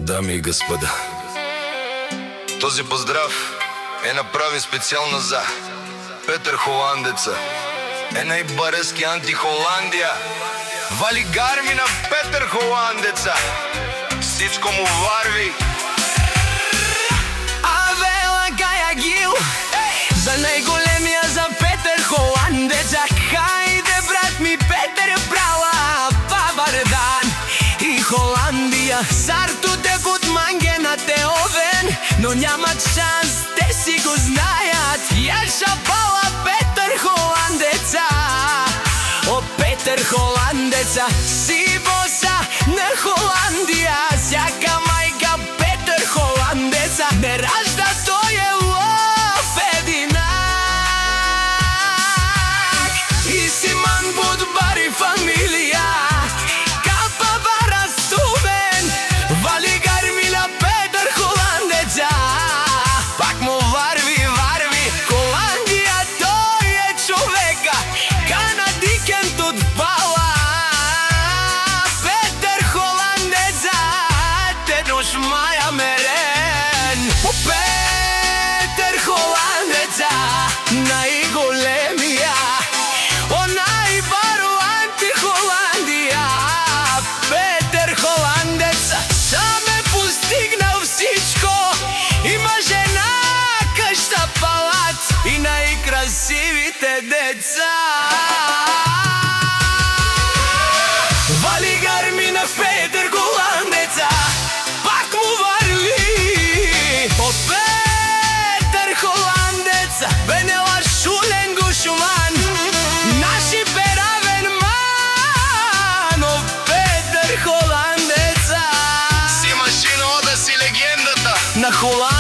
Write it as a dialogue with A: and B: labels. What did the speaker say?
A: Дами и господа, този поздрав е направен специјално за Петер Холандеца, е најбарески анти-Холандија. Вали гарми на Петер Холандеца, сичко му варви.
B: Авела Гаја Гил, за најголемија, за Петер Холандеца. Хајде брат ми Петер, брала, бабар дан и Холандија. Сарту текут манге на те овен, но нямат шанс, те си го знајат. Ја шапала Петер Холандеца. О, Петер Холандеца, си боса на Холандија. Сјака мајка Петер Холандеца, не ражда, тој е лов единак. И Симан Будбари фамилија, капа бара стумен, вали гарми на Петер Холандеца. Пак му варви, варви, Холандија, тој е човека, канадикен тут пала. Петер Холандеца, те душ маја мерен. Петер Холандеца, најголемија, о најбаро анти-Холандија. Петер Холандеца, сам е постигнал всичко. Има жена кај палат и најкрасивите деца. Вали гарми на Петер Холандеца, пак му варви. О, Петер Холандеца, бенела шулен гушуман, наши беравен ман. О, Петер Холандеца,
A: Си машина, ода си легендата
B: на Холандија.